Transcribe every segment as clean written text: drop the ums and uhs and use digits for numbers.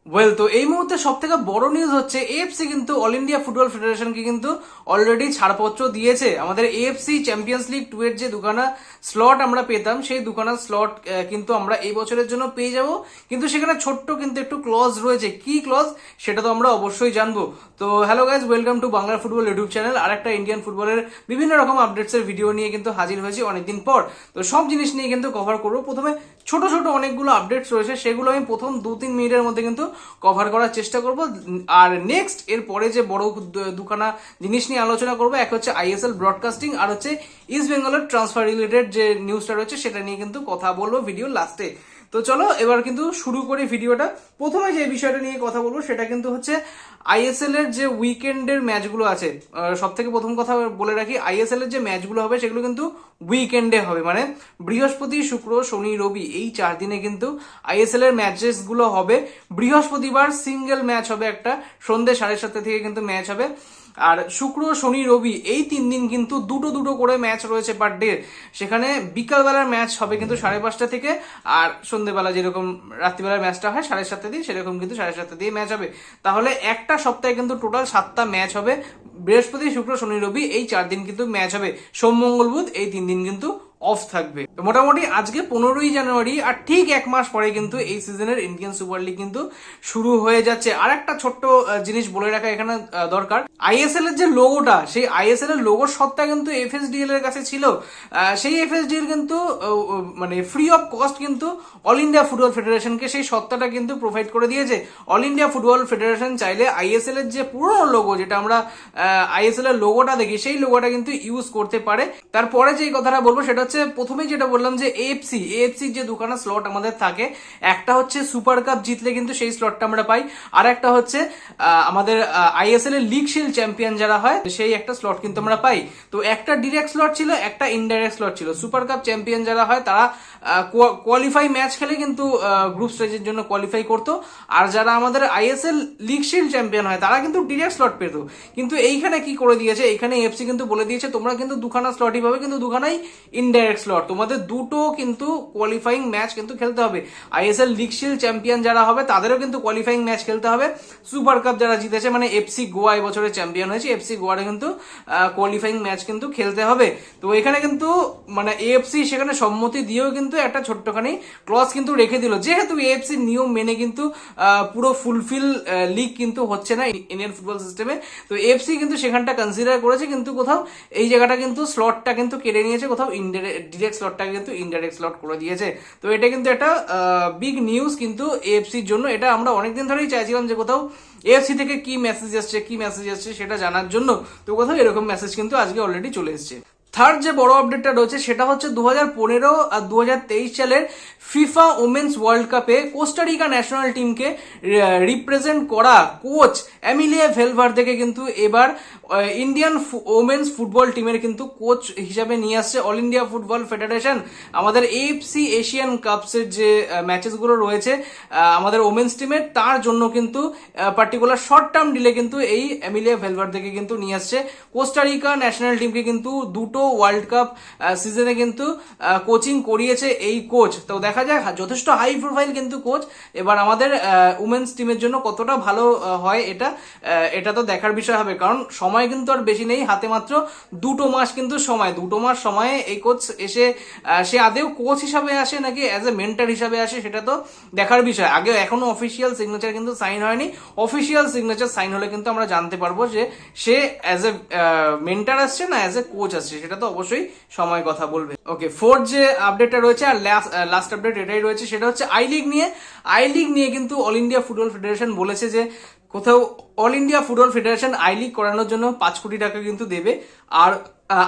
তো এই মুহূর্তে সব থেকে বড় নিউজ হচ্ছে এএফসি কিন্তু অল ইন্ডিয়া ফুটবল ফেডারেশনকে কিন্তু অলরেডি ছাড়পত্র দিয়েছে। আমাদের এএফসি চ্যাম্পিয়ন্স লিগ 2 এর যে দুখানা স্লট আমরা পেতাম সেই দুখানা স্লট কিন্তু আমরা এই বছরের জন্য পেয়ে যাব, কিন্তু সেখানে ছোট্ট কিন্তু একটু ক্লজ রয়েছে। কি ক্লজ সেটা তো আমরা অবশ্যই জানবো। তো hello guys, welcome to Bangla football YouTube channel. আর একটা ইন্ডিয়ান ফুটবলের বিভিন্ন রকম আপডেটস এর ভিডিও নিয়ে কিন্তু হাজির হয়েছি অনেকদিন পর। তো সব জিনিস নিয়ে কিন্তু কভার করবো। প্রথমে ছোট ছোট অনেকগুলো আপডেটস রয়েছে, সেগুলো আমি প্রথম 2-3 মিনিটের মধ্যে কিন্তু কভার করার চেষ্টা করব। আর নেক্সট এর পরে যে বড় দুখানা জিনিস নিয়ে আলোচনা করব, এক হচ্ছে আইএসএল ব্রডকাস্টিং, আর হচ্ছে ইস্ট বেঙ্গলের ট্রান্সফার রিলেটেড যে নিউজটা রয়েছে সেটা নিয়ে কিন্তু কথা বলবো ভিডিও লাস্টে। তো চলো এবার কিন্তু শুরু করি ভিডিওটা। প্রথমে যে বিষয়টা নিয়ে কথা বলবো সেটা কিন্তু হচ্ছে আইএসএল এর যে উইকেন্ডের ম্যাচগুলো আছে। সব থেকে প্রথম কথা বলে রাখি, আইএসএল এর যে ম্যাচগুলো হবে সেগুলো কিন্তু উইকেন্ডে হবে, মানে বৃহস্পতি, শুক্র, শনি, রবি এই 4 দিনে কিন্তু আইএসএল এর ম্যাচেস গুলো হবে। বৃহস্পতিবার সিঙ্গেল ম্যাচ হবে, একটা সন্ধ্যে 7:30 থেকে কিন্তু ম্যাচ হবে। আর শুক্র, শনি, রবি এই 3 দিন কিন্তু দুটো দুটো করে ম্যাচ রয়েছে পার ডে। সেখানে বিকালবেলার ম্যাচ হবে কিন্তু 5:30 থেকে, আর সন্ধ্যেবেলা যেরকম রাত্রিবেলার ম্যাচটা হয় 7:30 দিয়ে, সেরকম কিন্তু 7:30 দিয়ে ম্যাচ হবে। তাহলে একটা সপ্তাহে কিন্তু টোটাল 7টা ম্যাচ হবে। বৃহস্পতি, শুক্র, শনি, রবি এই 4 দিন কিন্তু ম্যাচ হবে। সোম, মঙ্গল, বুধ এই 3 দিন কিন্তু অফ থাকবে। তো মোটামুটি আজকে 15ই জানুয়ারি, আর ঠিক এক মাস পরে কিন্তু এই সিজনের ইন্ডিয়ান সুপার লিগ কিন্তু শুরু হয়ে যাচ্ছে। আর একটা ছোট্ট জিনিস বলে রাখা এখানে দরকার, আইএসএল এর যে লোগোটা, সেই আইএসএল এর লোগোর সত্তা কিন্তু এফএসডিএল এর কাছে ছিল। সেই এফএসডিএল কিন্তু মানে ফ্রি অফ কস্ট কিন্তু অল ইন্ডিয়া ফুটবল ফেডারেশনকে সেই সত্তাটা কিন্তু প্রোভাইড করে দিয়েছে। অল ইন্ডিয়া ফুটবল ফেডারেশন চাইলে আইএসএল এর যে পুরনো লোগো, যেটা আমরা আইএসএল এর লোগোটা দেখি, সেই লোগোটা কিন্তু ইউজ করতে পারে। তারপরে যে কথাটা বলবো সেটা হচ্ছে, প্রথমেই যেটা বললাম যে এএফসি যে দুখানা স্লট আমাদের থাকে, একটা হচ্ছে সুপার কাপ জিতলে কিন্তু সেই স্লটটা আমরা পাই, আর একটা হচ্ছে আমাদের আইএসএল এর লিগ শিল্ড চ্যাম্পিয়ন যারা হয় সেই একটা স্লট কিন্তু আমরা পাই। তো একটা ডিরেক্ট স্লট ছিল, একটা ইনডাইরেক্ট স্লট ছিল। সুপার কাপ চ্যাম্পিয়ন যারা হয় তারা কোয়ালিফাই ম্যাচ খেলে কিন্তু গ্রুপ স্টেজের জন্য কোয়ালিফাই করতো, আর যারা আমাদের আইএসএল লিগ শিল্ড চ্যাম্পিয়ন হয় তারা কিন্তু ডিরেক্ট স্লট পেতো। কিন্তু এইখানে কি করে দিয়েছে, এইখানে এফসি কিন্তু বলে দিয়েছে তোমরা কিন্তু দুখানা স্লটই পাবে, কিন্তু দুখানাই ইনডাইরেক্ট স্লট। তোমাদের দুটো কিন্তু কোয়ালিফাইং ম্যাচ কিন্তু খেলতে হবে। আইএসএল লিগ শিল্ড চ্যাম্পিয়ন যারা হবে তাদেরও কিন্তু কোয়ালিফাইং ম্যাচ খেলতে হবে। সুপার কাপ যারা জিতেছে, মানে এফসি গোয়া এবছরের চ্যাম্পিয়ন হয়েছে, এফসি গোয়ারে কিন্তু কোয়ালিফাইং ম্যাচ কিন্তু খেলতে হবে। তো এখানে কিন্তু মানে এএফসি সেখানে সম্মতি দিয়েও কিন্তু একটা ছোট্টখানি ক্লজ কিন্তু রেখে দিল, যেহেতু এএফসি নিয়ম মেনে কিন্তু পুরো ফুলফিল লিগ কিন্তু হচ্ছে না ইন্ডিয়ান ফুটবল সিস্টেমে। তো এএফসি কিন্তু সেখানটা কনসিডার করেছে, কিন্তু কোথাও এই জায়গাটা কিন্তু স্লটটা কিন্তু কেড়ে নিয়েছে, কোথাও ডিরেক্ট স্লটটা কিন্তু ইনডাইরেক্ট স্লট করে দিয়েছে। তো এটা কিন্তু একটা বিগ নিউজ কিন্তু এএফসির জন্য। এটা আমরা অনেকদিন ধরেই চাইছিলাম যে কোথাও এএফসি থেকে কি মেসেজ আসছে সেটা জানার জন্য। তো কোথাও এরকম মেসেজ কিন্তু আজকে অলরেডি চলে এসেছে। থার্ড যে বড় আপডেটটা রয়েছে সেটা হচ্ছে 2015 আর 2023 সালের ফিফা ওমেন্স ওয়ার্ল্ড কাপে কোস্টারিকা ন্যাশনাল টিমকে রিপ্রেজেন্ট করা কোচ এমিলিয়া ভেলভার্দেকে কিন্তু এবার ইন্ডিয়ান ওমেন্স ফুটবল টিমের কিন্তু কোচ হিসাবে নিয়ে আসছে অল ইন্ডিয়া ফুটবল ফেডারেশন। আমাদের এএফসি এশিয়ান কাপসের যে ম্যাচেসগুলো রয়েছে আমাদের ওমেন্স টিমের, তার জন্য কিন্তু পার্টিকুলার শর্ট টার্ম ডিলে কিন্তু এই এমিলিয়া ভেলভার্দেকে কিন্তু নিয়ে আসছে। কোস্টারিকা ন্যাশনাল টিমকে কিন্তু দুটো ওয়ার্ল্ড কাপ সিজনে কিন্তু কোচিং করিয়েছে এই কোচ। তো দেখা যায় যথেষ্ট হাই প্রোফাইল কিন্তু কোচ। এবার আমাদের উমেন্স টিমের জন্য কতটা ভালো হয় এটা তো দেখার বিষয় হবে, কারণ সময় কিন্তু আর বেশি নেই হাতে, মাত্র 2 মাস কিন্তু সময়। 2 মাস সময়ে এই কোচ এসে সে আদেও কোচ হিসাবে আসে নাকি অ্যাজ এ মেন্টর হিসাবে আসে সেটা তো দেখার বিষয়। আগে এখনো অফিসিয়াল সিগনেচার কিন্তু সাইন হয়নি। অফিসিয়াল সিগনেচার সাইন হলে কিন্তু আমরা জানতে পারবো যে সে অ্যাজ এ মেন্টর আসছে না অ্যাজ এ কোচ আসছে, সেটা তো অবশ্যই সময় কথা বলবে। ওকে, ফোর্থ যে আপডেটটা রয়েছে আর লাস্ট আপডেট এটাই রয়েছে, সেটা হচ্ছে আই লিগ নিয়ে কিন্তু অল ইন্ডিয়া ফুটবল ফেডারেশন বলেছে যে কোথাও all India football federation I league করানোর জন্য 5 কোটি টাকা কিন্তু দেবে, আর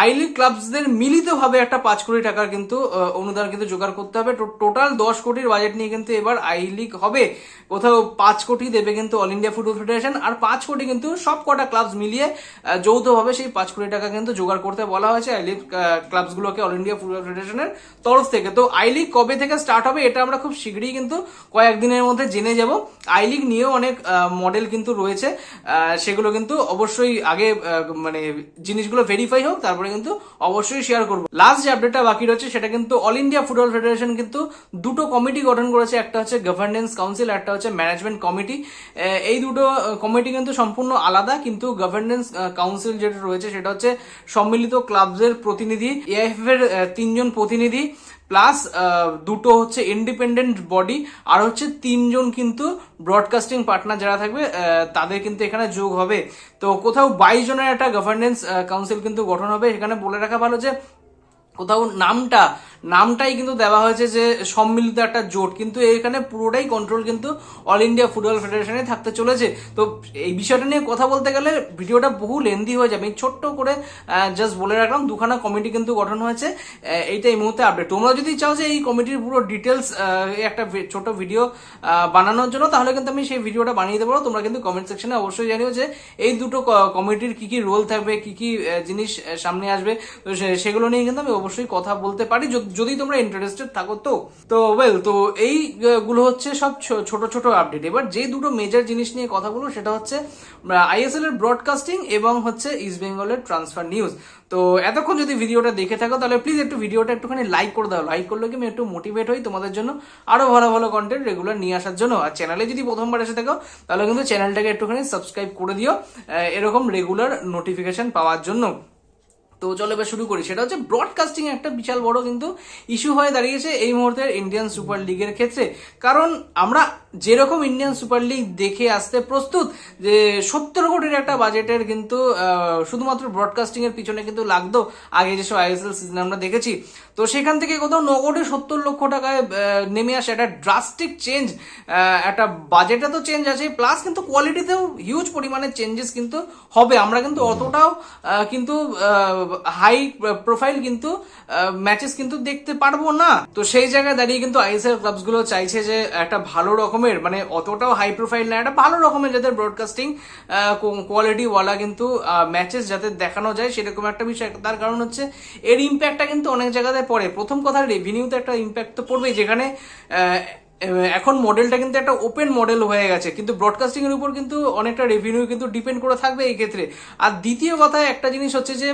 আই লিগ ক্লাবসদের মিলিতভাবে একটা 5 কোটি টাকার কিন্তু অনুদান কিন্তু জোগাড় করতে হবে। টোটাল 10 কোটির বাজেট নিয়ে কিন্তু এবার আই লিগ হবে। কোথাও 5 কোটি দেবে কিন্তু অল ইন্ডিয়া ফুটবল ফেডারেশন, আর 5 কোটি কিন্তু সব কটা ক্লাবস মিলিয়ে যৌথভাবে সেই 5 কোটি টাকা কিন্তু জোগাড় করতে বলা হয়েছে আই লিগ ক্লাবসগুলোকে অল ইন্ডিয়া ফুটবল ফেডারেশনের তরফ থেকে। তো আই লিগ কবে থেকে স্টার্ট হবে এটা আমরা খুব শীঘ্রই কিন্তু কয়েকদিনের মধ্যে জেনে যাব। আই লিগ নিয়েও অনেক মডেল কিন্তু রয়েছে, সেগুলো কিন্তু অবশ্যই আগে মানে জিনিসগুলো ভেরিফাই হোক, তারপরে কিন্তু অবশ্যই শেয়ার করবো। লাস্ট যে আপডেটটা বাকি রয়েছে সেটা কিন্তু অল ইন্ডিয়া ফুটবল ফেডারেশন কিন্তু দুটো কমিটি গঠন করেছে, একটা হচ্ছে গভর্নেন্স কাউন্সিল, একটা হচ্ছে ম্যানেজমেন্ট কমিটি। এই দুটো কমিটি কিন্তু সম্পূর্ণ আলাদা, কিন্তু গভর্নেন্স কাউন্সিল যেটা রয়েছে সেটা হচ্ছে সম্মিলিত ক্লাবসের প্রতিনিধি, এআইএফএফ এর 3জন প্রতিনিধি, প্লাস দুটো হচ্ছে ইন্ডিপেন্ডেন্ট বডি, আর হচ্ছে 3জন কিন্তু ব্রডকাস্টিং পার্টনার যারা থাকবে তাদের কিন্তু এখানে যোগ হবে। তো কোথাও 22 জনের একটা গভর্নেন্স কাউন্সিল কিন্তু গঠন হবে। এখানে বলে রাখা ভালো যে কোথাও নামটাই কিন্তু দেওয়া হয়েছে যে সম্মিলিত একটা জোট, কিন্তু এখানে পুরোটাই কন্ট্রোল কিন্তু অল ইন্ডিয়া ফুটবল ফেডারেশনে থাকতে চলেছে। তো এই বিষয়টা নিয়ে কথা বলতে গেলে ভিডিওটা বহু লেন্দি হয়ে যাবে, ছোট্ট করে জাস্ট বলে রাখলাম দুখানা কমিটি কিন্তু গঠন হয়েছে। এইটা এই মুহূর্তে আপডেট। তোমরা যদি চাও যে এই কমিটির পুরো ডিটেলস একটা ছোট ভিডিও বানানোর জন্য, তাহলে কিন্তু আমি সেই ভিডিওটা বানিয়ে দিতে পারবো। তোমরা কিন্তু কমেন্ট সেকশনে অবশ্যই জানিও যে এই দুটো কমিটির কি কি রোল থাকবে, কি কি জিনিস সামনে আসবে, তো সেগুলো নিয়ে কিন্তু আমি অবশ্যই কথা বলতে পারি যদি তোমরা ইন্টারেস্টেড থাকো। তো ওয়েল, তো এই গুলো হচ্ছে সব ছোট ছোট আপডেট। এবার যে দুটো মেজর জিনিস নিয়ে কথা বলবো সেটা হচ্ছে আইএসএল এর ব্রডকাস্টিং এবং হচ্ছে ইস্ট বেঙ্গলের ট্রান্সফার নিউজ। তো এতক্ষণ যদি ভিডিওটা দেখে থাকো তাহলে প্লিজ একটু ভিডিওটা একটুখানি লাইক করে দাও। লাইক করলে কি আমি একটু মোটিভেট হই তোমাদের জন্য আরো ভালো ভালো কন্টেন্ট রেগুলার নিয়ে আসার জন্য। আর চ্যানেলে যদি প্রথমবার এসে থাকো তাহলে কিন্তু চ্যানেলটাকে একটুখানি সাবস্ক্রাইব করে দিও এরকম রেগুলার নোটিফিকেশন পাওয়ার জন্য। তো চলো এবার শুরু করি। সেটা হচ্ছে ব্রডকাস্টিং একটা বিশাল বড় কিন্তু ইস্যু হয়ে দাঁড়িয়েছে এই মুহূর্তে ইন্ডিয়ান সুপার লিগের ক্ষেত্রে। কারণ আমরা যেরকম ইন্ডিয়ান সুপার লিগ দেখে আসতে প্রস্তুত, যে 70 কোটির একটা বাজেটের কিন্তু শুধুমাত্র ব্রডকাস্টিং এর পিছনে কিন্তু লাগতো আগে যেসব আইএসএল সিজন আমরা দেখেছি। তো সেখান থেকে কোথাও 9 কোটি 70 লক্ষ টাকায় নেমে আসে একটা ড্রাস্টিক চেঞ্জ। একটা বাজেটে তো চেঞ্জ আছে, প্লাস কিন্তু কোয়ালিটিতেও হিউজ পরিমাণে চেঞ্জেস কিন্তু হবে। আমরা কিন্তু অতটাও কিন্তু হাই প্রোফাইল কিন্তু ম্যাচেস কিন্তু দেখতে পারবো না। তো সেই জায়গায় দাঁড়িয়ে কিন্তু আইএসএল ক্লাবস গুলো চাইছে যে একটা ভালো রকমের, মানে অতটাও হাই প্রোফাইল না, একটা ভালো রকমের যাদের ব্রডকাস্টিং কোয়ালিটি ওয়ালা কিন্তু ম্যাচেস যাতে দেখানো যায় সেরকম একটা বিষয়। তার কারণ হচ্ছে এর ইম্প্যাক্টটা কিন্তু অনেক জায়গাতে পড়ে। প্রথম কথা, রেভিনিউতে একটা ইম্প্যাক্ট তো পড়বেই, যেখানে এখন মডেলটা কিন্তু একটা ওপেন মডেল হয়ে গেছে, কিন্তু ব্রডকাস্টিং এর উপর কিন্তু অনেকটা রেভিনিউ কিন্তু ডিপেন্ড করে থাকবে এই ক্ষেত্রে। আর দ্বিতীয় কথা একটা জিনিস হচ্ছে যে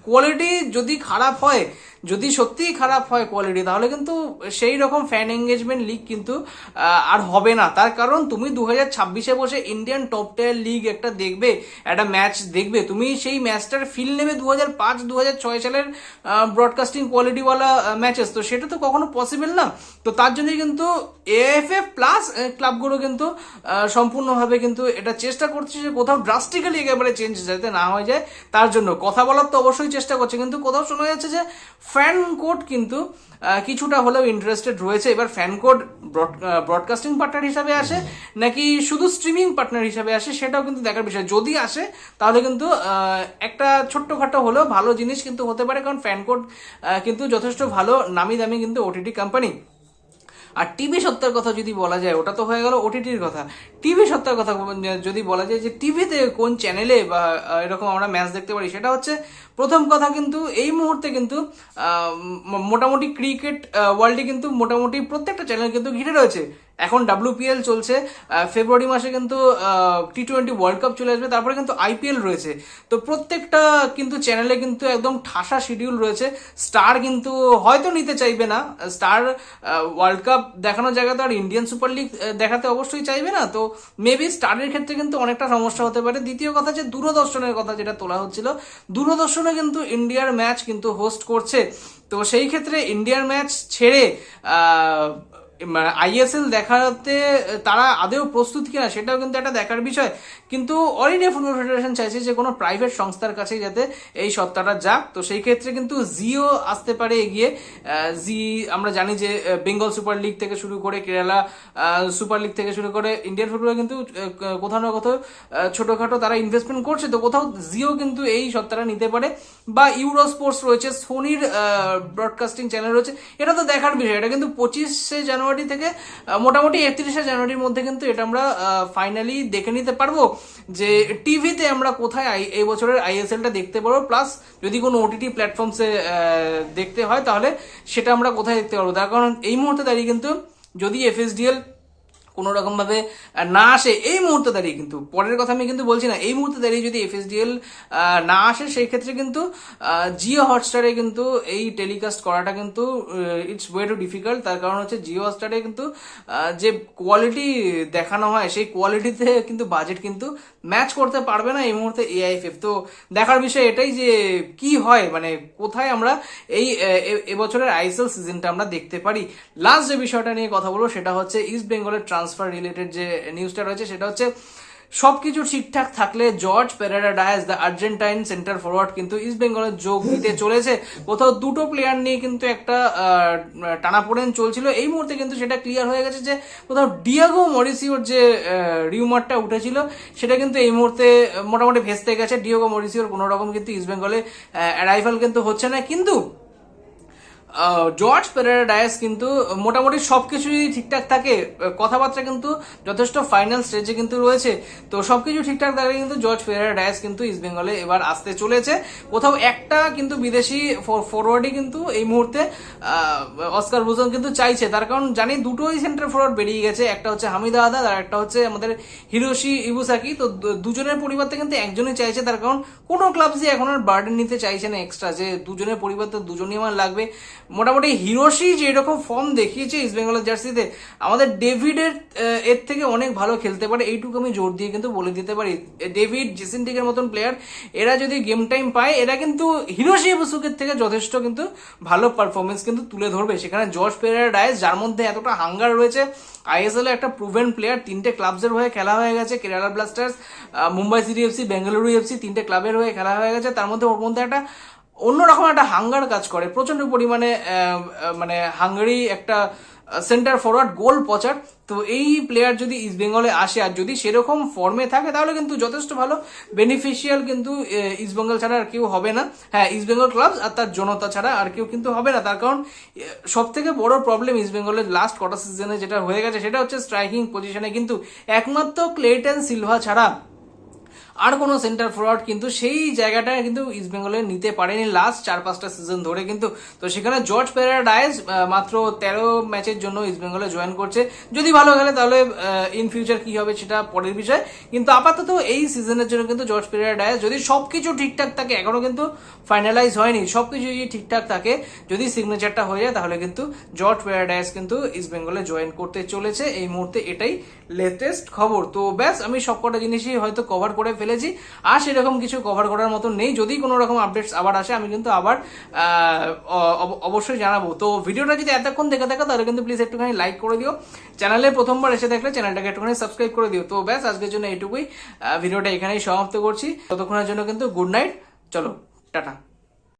কোয়ালিটি যদি খারাপ হয়, যদি সত্যিই খারাপ হয় কোয়ালিটি, তাহলে কিন্তু সেই রকম ফ্যান এঙ্গেজমেন্ট লিগ কিন্তু আর হবে না। তার কারণ তুমি 2026-এ বসে ইন্ডিয়ান টপ টিয়ার লিগ একটা দেখবে, একটা ম্যাচ দেখবে, তুমি সেই ম্যাচটার ফিল নেবে 2005-2006 সালের ব্রডকাস্টিং কোয়ালিটিওয়ালা ম্যাচেস। তো সেটা তো কখনো পসিবল না। তো তার জন্যই কিন্তু এএফএফ প্লাস ক্লাবগুলো কিন্তু সম্পূর্ণভাবে কিন্তু এটা চেষ্টা করছে যে কোথাও ড্রাস্টিক্যালি একেবারে চেঞ্জ যাতে না হয়ে যায়, তার জন্য কথা বলার তো অবশ্যই চেষ্টা করছে। কিন্তু কোথাও শোনা যাচ্ছে যে ফ্যান কোড কিন্তু কিছুটা হলেও ইন্টারেস্টেড রয়েছে। এবার ফ্যান কোড ব্রডকাস্টিং পার্টনার হিসাবে আসে নাকি শুধু স্ট্রিমিং পার্টনার হিসাবে আসে, সেটাও কিন্তু দেখার বিষয়। যদি আসে তাহলে কিন্তু একটা ছোট্টখাটো হলেও ভালো জিনিস কিন্তু হতে পারে, কারণ ফ্যান কোড কিন্তু যথেষ্ট ভালো নামি দামি কিন্তু ওটিটি কোম্পানি। আর টিভি সত্তার কথা যদি বলা যায়, ওটা তো হয়ে গেল ওটিটির কথা। টিভি সত্তার কথা যদি বলা যায় যে টিভিতে কোন চ্যানেলে বা এরকম আমরা ম্যাচ দেখতে পারি, সেটা হচ্ছে প্রথম কথা কিন্তু এই মুহূর্তে কিন্তু মোটামুটি ক্রিকেট ওয়ার্ল্ডে কিন্তু মোটামুটি প্রত্যেকটা চ্যানেল কিন্তু ঘিরে রয়েছে। এখন WPL চলছে, ফেব্রুয়ারি মাসে কিন্তু T20 ওয়ার্ল্ড কাপ চলে আসবে, তারপরে কিন্তু IPL রয়েছে। তো প্রত্যেকটা কিন্তু চ্যানেলে কিন্তু একদম ঠাসা শিডিউল রয়েছে। স্টার কিন্তু হয়তো নিতে চাইবে না, স্টার ওয়ার্ল্ড কাপ দেখানোর জায়গায় তো আর ইন্ডিয়ান সুপার লিগ দেখাতে অবশ্যই চাইবে না। তো মেবি স্টারের ক্ষেত্রে কিন্তু অনেকটা সমস্যা হতে পারে। দ্বিতীয় কথা যে দূরদর্শনের কথা যেটা তোলা হচ্ছিল, দূরদর্শনে কিন্তু ইন্ডিয়ার ম্যাচ কিন্তু হোস্ট করছে। তো সেই ক্ষেত্রে ইন্ডিয়ার ম্যাচ ছেড়ে আইএসএল দেখাতে তারা আদেও প্রস্তুত কিনা সেটাও কিন্তু একটা দেখার বিষয়। কিন্তু অল ইন্ডিয়া ফুটবল ফেডারেশন চাইছে যে কোনো প্রাইভেট সংস্থার কাছেই যাতে এই সত্তাটা যাক। তো সেই ক্ষেত্রে কিন্তু জিও আসতে পারে এগিয়ে। জি আমরা জানি যে বেঙ্গল সুপার লিগ থেকে শুরু করে কেরালা সুপার লিগ থেকে শুরু করে ইন্ডিয়ান ফুটবলে কিন্তু কোথাও না কোথাও ছোটখাটো তারা ইনভেস্টমেন্ট করছে। তো কোথাও জিও কিন্তু এই সত্তাটা নিতে পারে, বা ইউরো স্পোর্টস রয়েছে, সোনির ব্রডকাস্টিং চ্যানেল রয়েছে। এটা তো দেখার বিষয়। এটা কিন্তু 25শে জানুয়ারি থেকে মোটামুটি 31শে জানুয়ারির মধ্যে কিন্তু এটা আমরা ফাইনালি দেখে নিতে পারবো যে টিভিতে আমরা কোথায় এই বছরের আইএসএলটা দেখতে পারবো। প্লাস যদি কোনো ওটিটি প্ল্যাটফর্মসে দেখতে হয় তাহলে সেটা আমরা কোথায় দেখতে পারবো। তার কারণ এই মুহূর্তে দাঁড়িয়ে কিন্তু যদি FSDL কোনো রকম ভাবে না আসে এই মুহূর্তে দাঁড়িয়ে, কিন্তু পরের কথা আমি কিন্তু বলছি না, এই মুহূর্তে দাঁড়িয়ে যদি এফএসডিএল না আসে সেই ক্ষেত্রে কিন্তু জিও হটস্টারে কিন্তু এই টেলিকাস্ট করাটা কিন্তু ইটস ওয়ে টু ডিফিকাল্ট। তার কারণ হচ্ছে জিও হটস্টারে কিন্তু যে কোয়ালিটি দেখানো হয় সেই কোয়ালিটিতে কিন্তু বাজেট কিন্তু ম্যাচ করতে পারবে না এই মুহূর্তে এআইএফএফ। তো দেখার বিষয় এটাই যে কি হয়, মানে কোথায় আমরা এই এবছরের আইএসএল সিজনটা আমরা দেখতে পারি। লাস্ট যে বিষয়টা নিয়ে কথা বলবো সেটা হচ্ছে ইস্ট বেঙ্গলের ট্রান্সফার রিলেটেড যে নিউজটা রয়েছে, সেটা হচ্ছে সবকিছু ঠিকঠাক থাকলে George Pereira Diaz the Argentine centre forward কিন্তু ইস্ট বেঙ্গলের যোগ দিতে চলেছে। কোথাও দুটো প্লেয়ার নিয়ে কিন্তু একটা টানাপোড়েন চলছিল, এই মুহূর্তে কিন্তু সেটা ক্লিয়ার হয়ে গেছে যে কোথাও ডিয়েগো মরিসিওর যে রিউমারটা উঠেছিল সেটা কিন্তু এই মুহূর্তে মোটামুটি ভেস্তে গেছে। ডিয়েগো মরিসিওর কোনো রকম কিন্তু ইস্ট বেঙ্গলে অ্যারাইভাল কিন্তু হচ্ছে না, কিন্তু জর্জ পেরেরা ডায়াস কিন্তু মোটামুটি সবকিছু যদি ঠিকঠাক থাকে, কথাবার্তা কিন্তু যথেষ্ট ফাইনাল স্টেজে কিন্তু রয়েছে, তো সবকিছু ঠিকঠাক থাকলে কিন্তু জর্জ পেরেরা ডায়াস কিন্তু ইস্ট বেঙ্গলে এবার আসতে চলেছে। কোথাও একটা কিন্তু বিদেশি ফরওয়ার্ডই কিন্তু এই মুহূর্তে অস্কার ব্রুজন কিন্তু চাইছে, তার কারণ জানি দুটোই সেন্টার ফরওয়ার্ড বেরিয়ে গেছে, একটা হচ্ছে হামিদা আদাদ আর একটা হচ্ছে আমাদের হিরোশি ইবুসাকি। তো দুজনের পরিবর্তে কিন্তু একজনই চাইছে, তার কারণ কোনো ক্লাবসই এখন আর বার্ডেন নিতে চাইছে না এক্সট্রা, যে দুজনের পরিবর্তে দুজনই আমার লাগবে। মোটামুটি হিরোশি যেরকম ফর্ম দেখিয়েছে ইস্ট বেঙ্গলের জার্সিতে, আমাদের ডেভিডের এর থেকে অনেক ভালো খেলতে পারে, এইটুকু আমি জোর দিয়ে কিন্তু বলে দিতে পারি। ডেভিড জেসিন্টিকের মতন প্লেয়ার এরা যদি গেম টাইম পায়, এরা কিন্তু হিরোশি ইবুসুকের থেকে যথেষ্ট কিন্তু ভালো পারফরমেন্স কিন্তু তুলে ধরবে। সেখানে জর্জ পেরেরা ডায়াস, যার মধ্যে এতটা হাঙ্গার রয়েছে, আইএসএল একটা প্রুভেন প্লেয়ার, তিনটে ক্লাবসের হয়ে খেলা হয়ে গেছে, Kerala Blasters, Mumbai city FC, Bengaluru FC, তিনটে ক্লাবের হয়ে খেলা হয়ে গেছে, তার মধ্যে ওর মধ্যে একটা অন্যরকম একটা হাঙ্গার কাজ করে, প্রচন্ড পরিমাণে মানে হাঙ্গারি একটা সেন্টার ফরওয়ার্ড, গোল পচার। তো এই প্লেয়ার যদি ইস্ট বেঙ্গলে আসে আর যদি সেরকম ফর্মে থাকে তাহলে কিন্তু যথেষ্ট ভালো বেনিফিশিয়াল কিন্তু ইস্ট বেঙ্গল ছাড়া আর কেউ হবে না। হ্যাঁ, ইস্ট বেঙ্গল ক্লাব আর তার জনতা ছাড়া আর কেউ কিন্তু হবে না, তার কারণ সব থেকে বড় প্রবলেম ইস্ট বেঙ্গলের লাস্ট কটা সিজনে যেটা হয়ে গেছে সেটা হচ্ছে স্ট্রাইকিং পজিশনে কিন্তু একমাত্র ক্লেটন সিলভা ছাড়া আর কোনো সেন্টার ফরওয়ার্ড কিন্তু সেই জায়গাটা কিন্তু ইস্ট বেঙ্গলে নিতে পারেনি লাস্ট 4-5টা সিজন ধরে কিন্তু। তো সেখানে জর্জ পেরেরা ডায়াস মাত্র 13 ম্যাচের জন্য ইস্ট বেঙ্গলে জয়েন করছে, যদি ভালো খেলে তাহলে ইন ফিউচার কি হবে সেটা পরের বিষয়, কিন্তু আপাতত এই সিজনের জন্য কিন্তু জর্জ পেরেরা ডায়াস যদি সবকিছু ঠিকঠাক থাকে, এখনো কিন্তু ফাইনালাইজ হয়নি, সবকিছু যদি ঠিকঠাক থাকে, যদি সিগনেচারটা হয়ে যায় তাহলে কিন্তু জর্জ পেরেরা ডায়াস কিন্তু ইস্ট বেঙ্গলে জয়েন করতে চলেছে এই মুহূর্তে, এটাই লেটেস্ট খবর। তো ব্যাস, আমি সবকটা জিনিসই হয়তো কভার করে ফেলেছি, আর সেরকম কিছু কভার করার মতো নেই। যদি কোনো রকম আপডেটস আবার আসে আমি কিন্তু আবার অবশ্যই জানাবো। তো ভিডিওটা যদি এতক্ষণ দেখে থাকো তাহলে কিন্তু প্লিজ একটুখানি লাইক করে দিও, চ্যানেলে প্রথমবার এসে দেখলে চ্যানেলটাকে একটুখানি সাবস্ক্রাইব করে দিও। তো ব্যাস, আজকের জন্য এইটুকুই, ভিডিওটা এখানেই সমাপ্ত করছি। ততক্ষণের জন্য কিন্তু গুড নাইট, চলো টাটা।